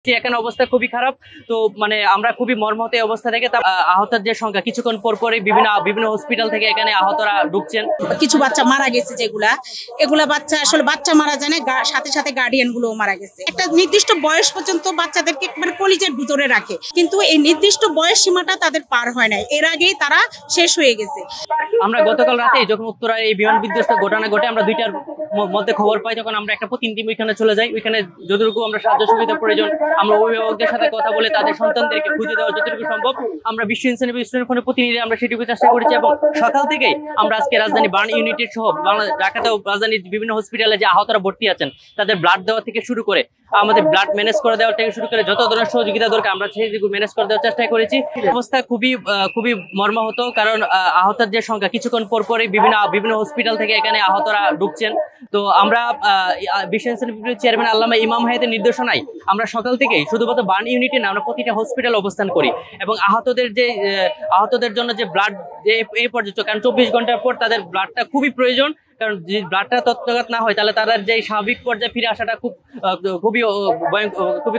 এখানে অবস্থা খুবই খারাপ। তো মানে আমরা খুবই মর্মাহত অবস্থা থেকে আহতের যে সংখ্যা কিছুক্ষণ পরে বিভিন্ন হসপিটাল থেকে এখানে আহতরা ঢুকছেন। কিছু বাচ্চা মারা গেছে, এগুলা বাচ্চা আসলে বাচ্চা মারা যায় না, সাথে সাথে গার্ডিয়ান গুলো মারা গেছে। একটা নির্দিষ্ট বয়স পর্যন্ত বাচ্চাদেরকে একবার কলিজার ভিতরে রাখে, কিন্তু এই নির্দিষ্ট বয়স সীমাটা তাদের পার হয় নাই, এর আগেই তারা শেষ হয়ে গেছে। আমরা গতকাল রাতে যখন উত্তরায় এই বিমান বিধ্বস্ত ঘটনা ঘটে আমরা 2টার মধ্যে খবর পাই, তখন আমরা একটা প্রতিনিধি টিম ওইখানে চলে যাই। ওইখানে যতটুকু আমরা সাহায্য সুবিধা প্রয়োজন আমরা অভিভাবকদের সাথে কথা বলে তাদের সন্তানদেরকে খুঁজে দেওয়া যতটুকু সম্ভব আমরা বিশ্ব ইনসানিয়ত স্টুডেন্ট ফোনের প্রতিনিধি আমরা সেটুকু চেষ্টা করেছি। এবং সকাল থেকেই আমরা আজকে রাজধানী বার্ন ইউনিটের সহ ঢাকাতেও রাজধানীর বিভিন্ন হসপিটালে যে আহতরা ভর্তি আছেন তাদের ব্লাড দেওয়া থেকে শুরু করে আমাদের ব্লাড ম্যানেজ করে দেওয়া থেকে শুরু করে যত ধরনের সহযোগিতা দরকার আমরা সেই ম্যানেজ করে দেওয়ার চেষ্টা করেছি। অবস্থা খুবই মর্মাহত, কারণ আহতের যে সংখ্যা কিছুক্ষণ পরে বিভিন্ন হসপিটাল থেকে এখানে আহতরা ঢুকছেন। তো আমরা বিশ্ব ইনসানিয়ত চেয়ারম্যান আল্লামা ইমাম হায়াতের নির্দেশনায় আমরা সকাল থেকেই শুধুমাত্র বার্ন ইউনিটে না আমরা প্রতিটা হসপিটাল অবস্থান করি এবং আহতদের জন্য যে ব্লাড যে এই পর্যন্ত, কারণ 24 ঘন্টার পর তাদের ব্লাডটা খুবই প্রয়োজন, কারণ যদি ব্লাডটা তৎক্ষণাৎ না হয় তাহলে তাদের যে স্বাভাবিক পর্যায়ে ফিরে আসাটা খুবই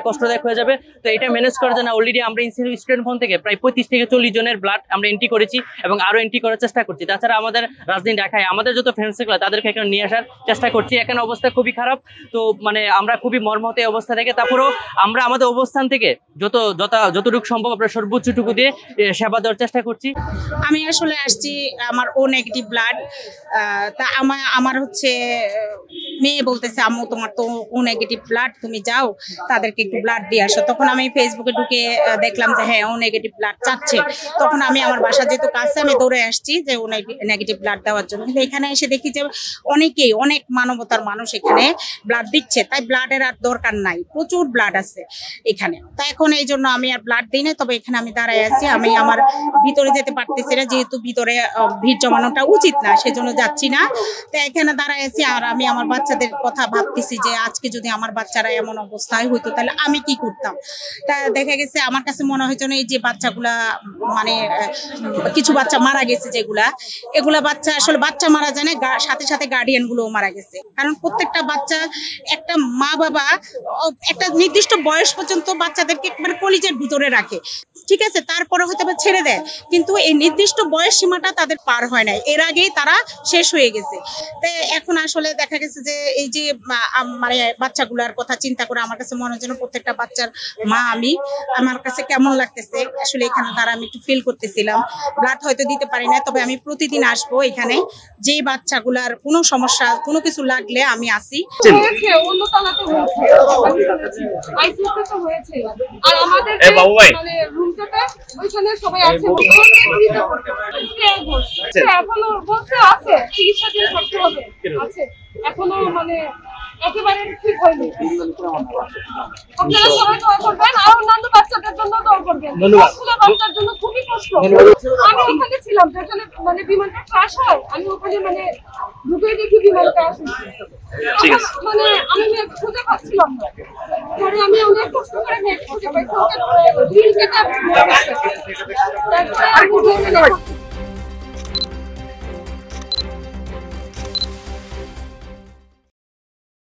কষ্টদায়ক হয়ে যাবে। তো এটা ম্যানেজ করার জন্য অলরেডি আমরা স্টুডেন্ট ফোন থেকে প্রায় 35 থেকে 40 জনের ব্লাড আমরা এন্ট্রি করেছি এবং আরো এন্ট্রি করার চেষ্টা করছি। তাছাড়া আমাদের রাজধানী ঢাকায় আমাদের যত ফ্রেন্ডসগুলো তাদেরকে এখানে নিয়ে আসার চেষ্টা করছি। এখানে অবস্থা খুবই খারাপ। তো মানে আমরা খুবই মর্মাহত অবস্থা থেকে, তারপরেও আমরা আমাদের অবস্থান থেকে যতটুকু সম্ভব আমরা সর্বোচ্চটুকু দিয়ে সেবা দেওয়ার চেষ্টা করছি। আমি আসলে আসছি আমার ও নেগেটিভ ব্লাড, তা আমার হচ্ছে মেয়ে বলতেছে আম্মু তোমার তো ও নেগেটিভ ব্লাড, তুমি যাও তাদেরকে একটু ব্লাড দিয়ে আসো। তখন আমি ফেসবুকে ঢুকে দেখলাম যে হ্যাঁ ও নেগেটিভ ব্লাড চাচ্ছে। তখন আমি আমার বাসা যেহেতু কাছে আমি দৌড়ে আসছি যে ও নেগেটিভ ব্লাড দেওয়ার জন্য। কিন্তু এখানে এসে দেখি যে অনেক মানবতার মানুষ এখানে ব্লাড দিচ্ছে, তাই ব্লাডের আর দরকার নাই, প্রচুর ব্লাড আছে এখানে। তাই এখন এই জন্য আমি আর ব্লাড দিই না, তবে এখানে আমি দাঁড়ায় আছি। আমি আমার ভিতরে যেতে পারতেছি না, যেহেতু ভিতরে ভিড় জমানোটা উচিত না, সেজন্য যাচ্ছি না। তো এখানে দাঁড়ায় আছি আর আমি আমার বাচ্চাদের কথা ভাবতেছি যে আজকে যদি আমার বাচ্চারা এমন অবস্থায় হইতো তাহলে আমি কি করতাম। তা দেখা গেছে আমার কাছে মনে হয়েছে এই যে বাচ্চাগুলা মানে কিছু বাচ্চা মারা গেছে, এগুলা বাচ্চা আসলে বাচ্চা মারা যায় না, সাথে সাথে গার্ডিয়ান গুলো মারা গেছে। কারণ প্রত্যেকটা বাচ্চা, একটা মা বাবা একটা নির্দিষ্ট বয়স পর্যন্ত বাচ্চাদেরকে একবার কলিজার ভিতরে রাখে, ঠিক আছে, তারপরে হয়তো ছেড়ে দেয়, কিন্তু এই নির্দিষ্ট বয়স সীমাটা তাদের পার হয় নাই, এর আগেই তারা শেষ হয়ে গেছে। তো এখন আসলে দেখা গেছে যে এই যে মানে বাচ্চাগুলার কথা চিন্তা করে আমার কাছে মনে হয় যেন প্রত্যেকটা বাচ্চার মা আমার কাছে কেমন লাগতেছে আসলে এখানে তারা আমি একটু ফিল করতেছিলাম। ব্লাড হয়তো দিতে পারি না, তবে আমি প্রতিদিন আসবো এখানে, যে বাচ্চাগুলার কোনো সমস্যা কোনো কিছু লাগলে আমি আসি। আর আমাদের মানে রুমটাতে ওইখানে সবাই আছে, এখনো বলছে আছে চিকিৎসা দিয়ে থাকতে হবে, আছে এখনো মানে একেবারে ঠিক হয়নি। আপনারা সবাই দোয়া করবেন আর অন্যান্য বাচ্চাদের জন্য দোয়া করবেন। আসলে বাচ্চার জন্য খুবই কষ্ট। আমি ওখানে ছিলাম যেখানে মানে বিমানটা ক্র্যাশ হয়, আমি ওখানে মানে ঢুকে দেখি বিমানটা আসে, মানে আমি খুঁজে পাচ্ছিলাম না, পরে আমি অনেক কষ্ট করে খুঁজে পাইছি।